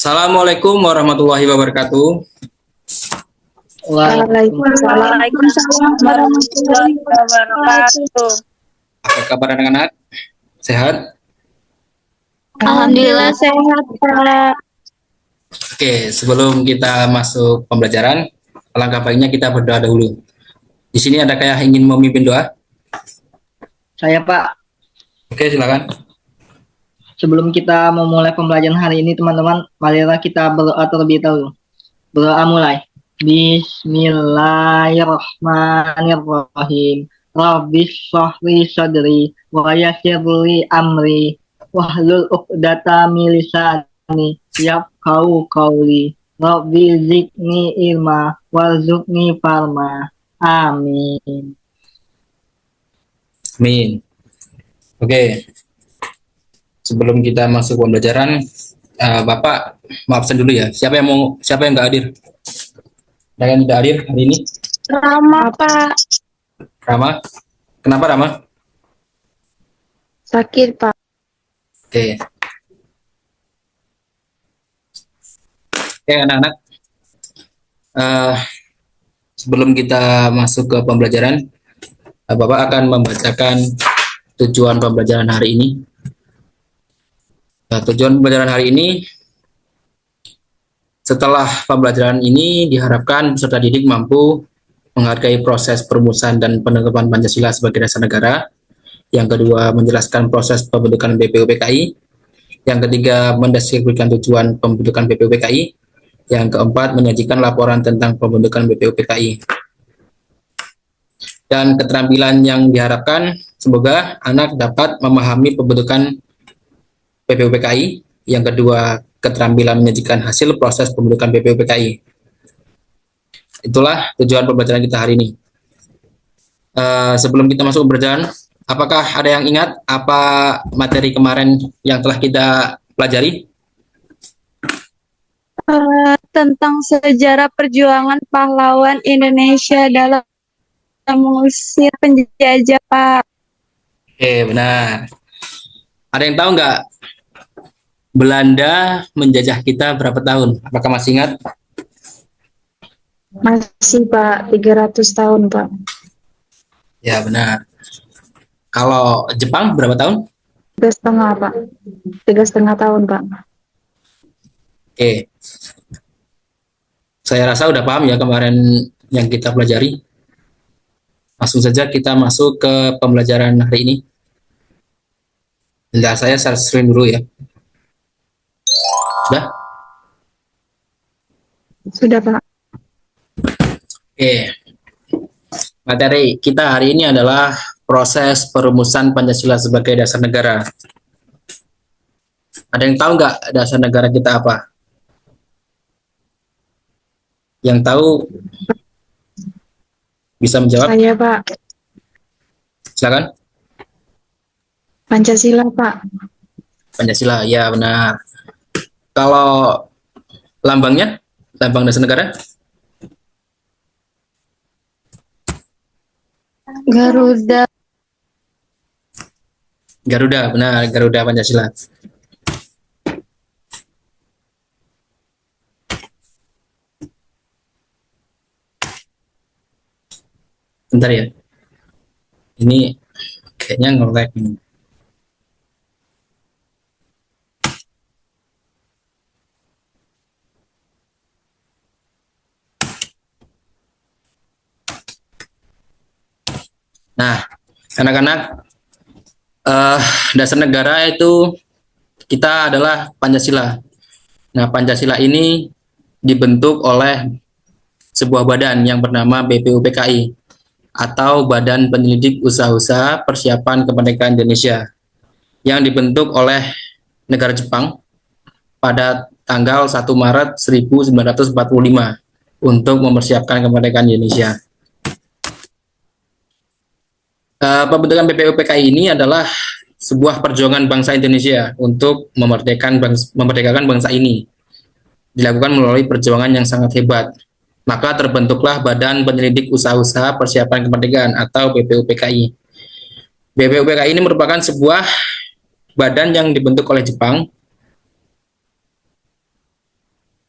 Assalamualaikum warahmatullahi wabarakatuh. Waalaikumsalam warahmatullahi wabarakatuh. Apa kabar anak-anak? Sehat? Alhamdulillah sehat, Pak. Oke, sebelum kita masuk pembelajaran, alangkah baiknya kita berdoa dahulu. Di sini ada kayak ingin memimpin doa? Saya, Pak. Oke, silakan. Sebelum kita memulai pembelajaran hari ini, teman-teman, marilah kita berdoa terlebih dahulu. Berdoa mulai. Bismillahirrahmanirrahim. Rabbis shrahli sadri wa yassir li amri wahlul 'uqdatam min lisani yafqahu qawli. Rabbi zidni ilma warzuqni farma. Amin. Amin. Oke. Sebelum kita masuk pembelajaran, Bapak mau absen dulu ya. Siapa yang nggak hadir? Ada yang tidak hadir hari ini? Rama, Pak. Rama? Kenapa Rama? Sakit, Pak. Oke. Oke, anak-anak. Sebelum kita masuk ke pembelajaran, Bapak akan membacakan tujuan pembelajaran hari ini. Nah, tujuan pembelajaran hari ini, setelah pembelajaran ini diharapkan peserta didik mampu menghargai proses perumusan dan penerapan Pancasila sebagai dasar negara. Yang kedua, menjelaskan proses pembentukan BPUPKI. Yang ketiga, mendeskripsikan tujuan pembentukan BPUPKI. Yang keempat, menyajikan laporan tentang pembentukan BPUPKI. Dan keterampilan yang diharapkan, semoga anak dapat memahami pembentukan BPUPKI. Yang kedua, keterampilan menyajikan hasil proses pembentukan BPUPKI. Itulah tujuan pembelajaran kita hari ini. Sebelum kita masuk pembelajaran, apakah ada yang ingat apa materi kemarin yang telah kita pelajari? Tentang sejarah perjuangan pahlawan Indonesia dalam mengusir penjajah, Pak. Oke, benar. Ada yang tahu nggak Belanda menjajah kita berapa tahun? Apakah masih ingat? Masih, Pak. 300 tahun, Pak. Ya, benar. Kalau Jepang berapa tahun? 3,5, Pak. 3,5 tahun, Pak. Oke. Saya rasa udah paham ya kemarin yang kita pelajari. Langsung saja kita masuk ke pembelajaran hari ini. Bentar, saya share screen dulu ya. Sudah? Sudah, Pak. Oke. Materi kita hari ini adalah proses perumusan Pancasila sebagai dasar negara. Ada yang tahu nggak dasar negara kita apa? Yang tahu bisa menjawab? Saya, Pak. Silakan. Pancasila, Pak. Pancasila, ya benar. Kalau lambangnya, lambang dasar negara? Garuda. Garuda, benar. Garuda Pancasila. Bentar ya. Ini kayaknya nge-lag ini. Nah, anak-anak, dasar negara itu kita adalah Pancasila. Nah, Pancasila ini dibentuk oleh sebuah badan yang bernama BPUPKI atau Badan Penyelidik Usaha-Usaha Persiapan Kemerdekaan Indonesia yang dibentuk oleh negara Jepang pada tanggal 1 Maret 1945 untuk mempersiapkan kemerdekaan Indonesia. Pembentukan BPUPKI ini adalah sebuah perjuangan bangsa Indonesia untuk memerdekakan bangsa ini. Dilakukan melalui perjuangan yang sangat hebat, Maka terbentuklah Badan Penyelidik Usaha-Usaha Persiapan Kemerdekaan atau BPUPKI. BPUPKI ini merupakan sebuah badan yang dibentuk oleh Jepang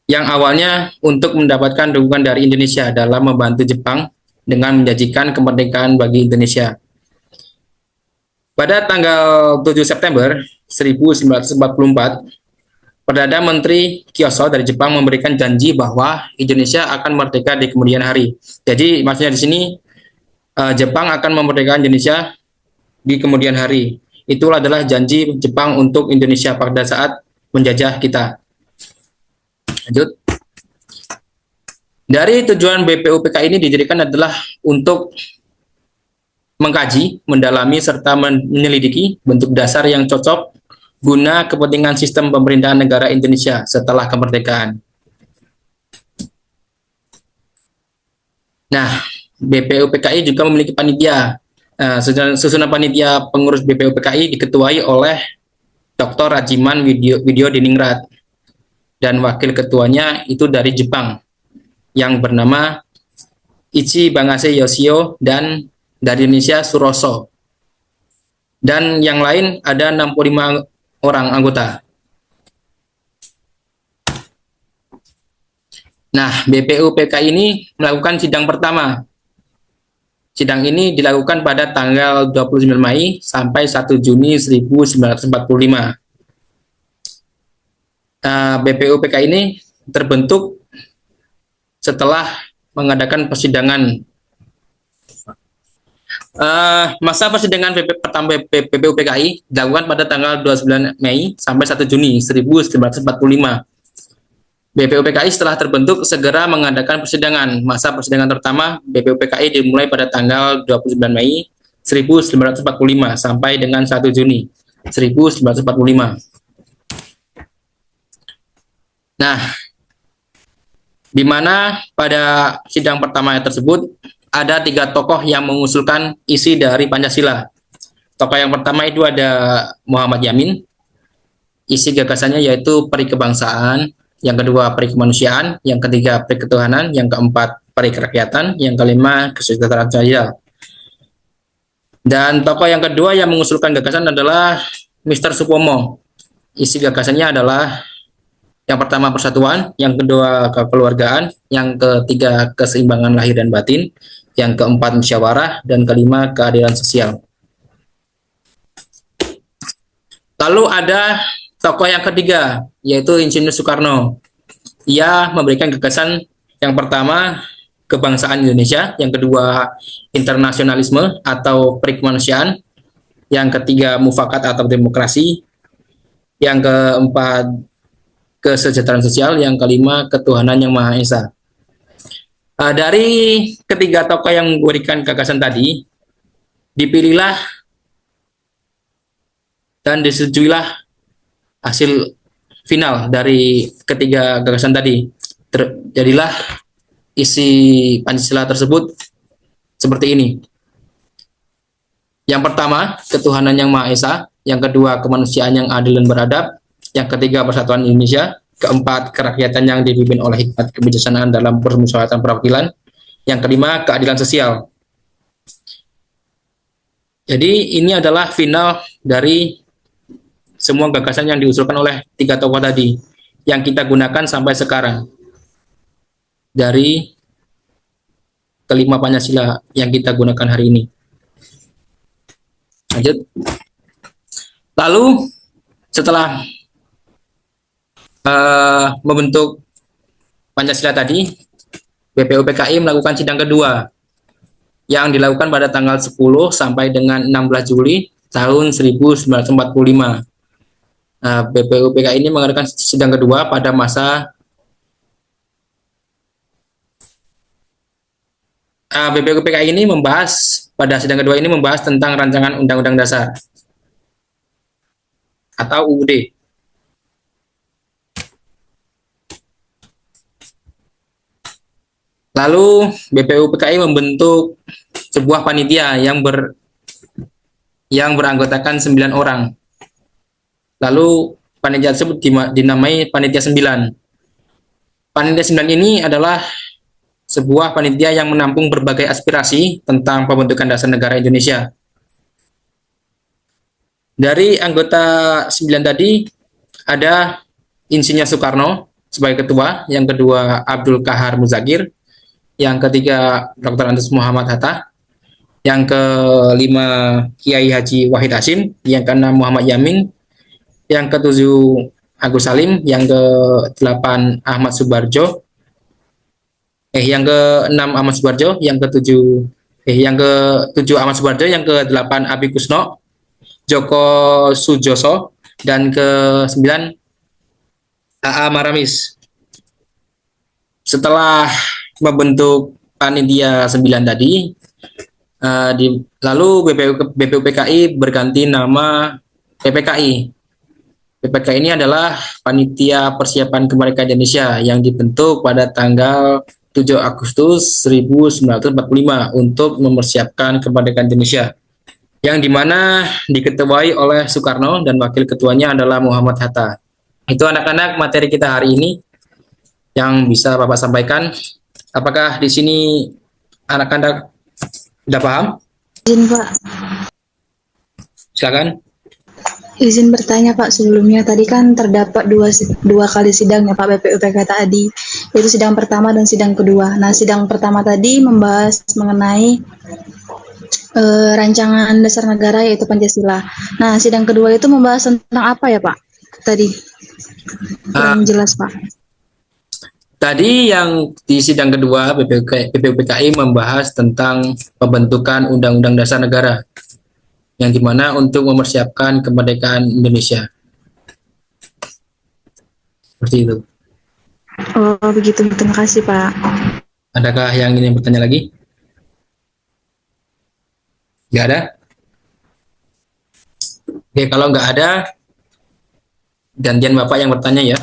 yang awalnya untuk mendapatkan dukungan dari Indonesia dalam membantu Jepang dengan menjanjikan kemerdekaan bagi Indonesia. Pada tanggal 7 September 1944, Perdana Menteri Kiyoso dari Jepang memberikan janji bahwa Indonesia akan merdeka di kemudian hari. Jadi maksudnya di sini Jepang akan memerdekakan Indonesia di kemudian hari. Itulah adalah janji Jepang untuk Indonesia pada saat menjajah kita. Lanjut. Dari tujuan BPUPK ini didirikan adalah untuk mengkaji, mendalami, serta menyelidiki bentuk dasar yang cocok guna kepentingan sistem pemerintahan negara Indonesia setelah kemerdekaan. Nah, BPUPKI juga memiliki panitia. Susunan panitia pengurus BPUPKI diketuai oleh Dr. Rajiman Widyo Diningrat, dan wakil ketuanya itu dari Jepang yang bernama Ichi Bangase Yoshio, dan dari Indonesia Suroso. Dan yang lain ada 65 orang anggota. Nah, BPUPKI ini melakukan sidang pertama. Sidang ini dilakukan pada tanggal 29 Mei sampai 1 Juni 1945. BPUPKI ini terbentuk setelah mengadakan persidangan. Masa persidangan pertama BPUPKI dilakukan pada tanggal 29 Mei sampai 1 Juni 1945. BPUPKI setelah terbentuk segera mengadakan persidangan. Masa persidangan pertama BPUPKI dimulai pada tanggal 29 Mei 1945 sampai dengan 1 Juni 1945. Nah, di mana pada sidang pertama tersebut ada 3 tokoh yang mengusulkan isi dari Pancasila. Tokoh yang pertama itu ada Muhammad Yamin. Isi gagasannya yaitu peri kebangsaan, yang kedua peri kemanusiaan, yang ketiga peri ketuhanan, yang keempat peri kerakyatan, yang kelima kesejahteraan sosial. Dan tokoh yang kedua yang mengusulkan gagasan adalah Mr. Supomo. Isi gagasannya adalah yang pertama persatuan, yang kedua kekeluargaan, yang ketiga keseimbangan lahir dan batin, yang keempat musyawarah, dan kelima keadilan sosial. Lalu ada tokoh yang ketiga, yaitu Insinyur Soekarno. Ia memberikan gagasan yang pertama kebangsaan Indonesia, yang kedua internasionalisme atau perikemanusiaan, yang ketiga mufakat atau demokrasi, yang keempat kesejahteraan sosial, yang kelima ketuhanan yang Maha Esa. Dari ketiga tokoh yang memberikan gagasan tadi, dipilihlah dan disetujuilah hasil final dari ketiga gagasan tadi. Jadilah isi Pancasila tersebut seperti ini. Yang pertama, ketuhanan yang Maha Esa, yang kedua kemanusiaan yang adil dan beradab, yang ketiga persatuan Indonesia, keempat kerakyatan yang dipimpin oleh hikmat kebijaksanaan dalam permusyawaratan perwakilan, yang kelima keadilan sosial. Jadi ini adalah final dari semua gagasan yang diusulkan oleh 3 tokoh tadi yang kita gunakan sampai sekarang dari kelima Pancasila yang kita gunakan hari ini. Lanjut. Lalu setelah membentuk Pancasila tadi, BPUPKI melakukan sidang kedua yang dilakukan pada tanggal 10 sampai dengan 16 Juli tahun 1945. BPUPKI ini mengadakan sidang kedua pada masa BPUPKI ini pada sidang kedua ini membahas tentang rancangan Undang-Undang Dasar atau UUD. Lalu BPUPKI membentuk sebuah panitia yang beranggotakan 9 orang. Lalu panitia tersebut dinamai Panitia 9. Panitia 9 ini adalah sebuah panitia yang menampung berbagai aspirasi tentang pembentukan dasar negara Indonesia. Dari anggota 9 tadi, ada Insinyur Soekarno sebagai ketua, yang kedua Abdul Kahar Muzakir, yang ketiga Dr. Andes Muhammad Hatta, yang kelima Kiai Haji Wahid Hasim, yang keenam Muhammad Yamin, yang ketujuh Agus Salim, yang ke-8 Ahmad Subarjo, yang ke-6 Ahmad Subarjo, yang ke-7 Ahmad Subarjo, yang ke-8 Abi Kusno, Joko Sujoso, dan ke-9 AA Maramis. Setelah membentuk panitia 9 tadi, lalu BPUPKI berganti nama PPKI. PPKI ini adalah Panitia Persiapan Kemerdekaan Indonesia yang dibentuk pada tanggal 7 Agustus 1945 untuk mempersiapkan kemerdekaan Indonesia, yang dimana diketuai oleh Soekarno dan wakil ketuanya adalah Muhammad Hatta. Itu anak-anak materi kita hari ini yang bisa Bapak sampaikan. Apakah di sini anak-anak sudah paham? Izin Pak, Silakan. izin bertanya Pak sebelumnya. Tadi kan terdapat dua kali sidang ya Pak BPUPK tadi, yaitu sidang pertama dan sidang kedua. Nah, sidang pertama tadi membahas mengenai rancangan dasar negara yaitu Pancasila. Nah, sidang kedua itu membahas tentang apa ya Pak? Tadi kurang jelas Pak. Tadi yang di sidang kedua BPUPKI membahas tentang pembentukan Undang-Undang Dasar Negara, yang dimana untuk mempersiapkan kemerdekaan Indonesia. Seperti itu. Oh begitu, terima kasih Pak. Adakah yang ingin bertanya lagi? Nggak ada? Oke, kalau nggak ada, gantian Bapak yang bertanya ya.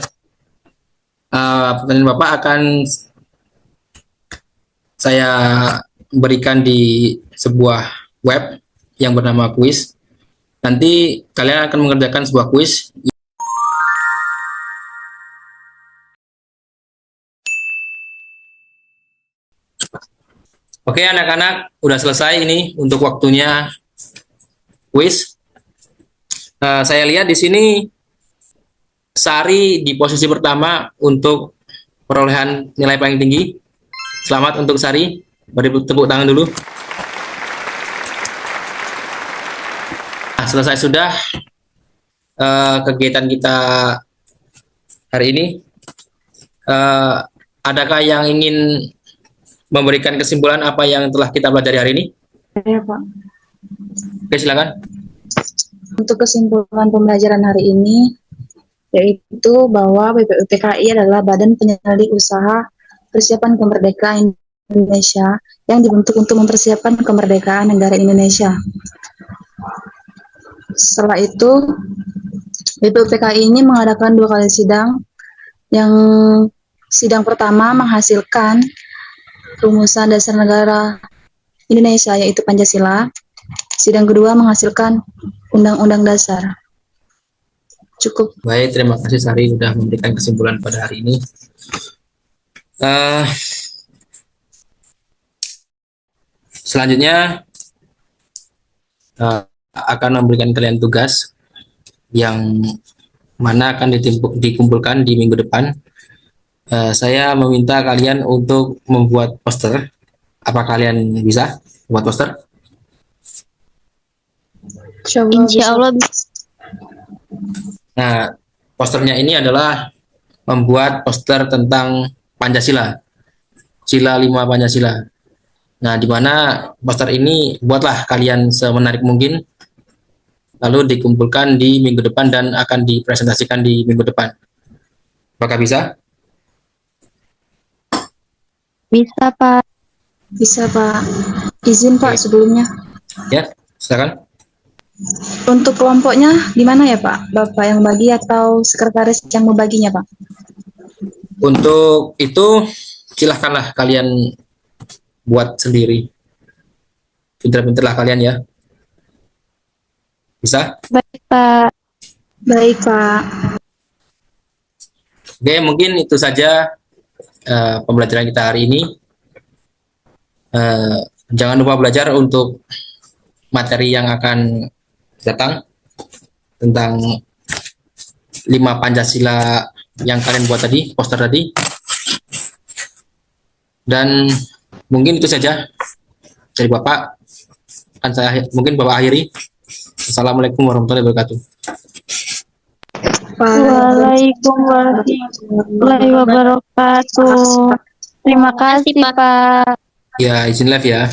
Pertanyaan Bapak akan saya berikan di sebuah web yang bernama kuis. Nanti kalian akan mengerjakan sebuah kuis. Oke anak-anak, udah selesai ini untuk waktunya kuis. Saya lihat di sini Sari di posisi pertama untuk perolehan nilai paling tinggi. Selamat untuk Sari. Beri tepuk tangan dulu. Nah, selesai sudah kegiatan kita hari ini. Adakah yang ingin memberikan kesimpulan apa yang telah kita pelajari hari ini? Ya Pak. Oke, silakan. Untuk kesimpulan pembelajaran hari ini, yaitu bahwa BPUPKI adalah Badan Penyelidik Usaha Persiapan Kemerdekaan Indonesia yang dibentuk untuk mempersiapkan kemerdekaan negara Indonesia. Setelah itu, BPUPKI ini mengadakan 2 kali sidang, yang sidang pertama menghasilkan rumusan dasar negara Indonesia yaitu Pancasila, sidang kedua menghasilkan Undang-Undang Dasar. Cukup. Baik, terima kasih Sari sudah memberikan kesimpulan pada hari ini. Selanjutnya akan memberikan kalian tugas yang mana akan dikumpulkan di minggu depan. Saya meminta kalian untuk membuat poster. Apa kalian bisa membuat poster? Insya Allah bisa. Nah, posternya ini adalah membuat poster tentang Pancasila, Sila 5 Pancasila. Nah, di mana poster ini buatlah kalian semenarik mungkin, lalu dikumpulkan di minggu depan dan akan dipresentasikan di minggu depan. Apakah bisa? Bisa Pak. Bisa Pak. Izin Pak sebelumnya. Ya, silakan. Untuk kelompoknya di mana ya Pak? Bapak yang bagi atau sekretaris yang membaginya Pak? Untuk itu silahkanlah kalian buat sendiri. Pinter-pinterlah kalian ya. Bisa? Baik Pak. Baik Pak. Oke, mungkin itu saja pembelajaran kita hari ini. Jangan lupa belajar untuk materi yang akan datang tentang 5 Pancasila yang kalian buat tadi, poster tadi. Dan mungkin itu saja dari Bapak. Mungkin Bapak akhiri. Assalamualaikum warahmatullahi wabarakatuh. Waalaikumsalam warahmatullahi wabarakatuh. Terima kasih, Pak. Ya, izin live ya.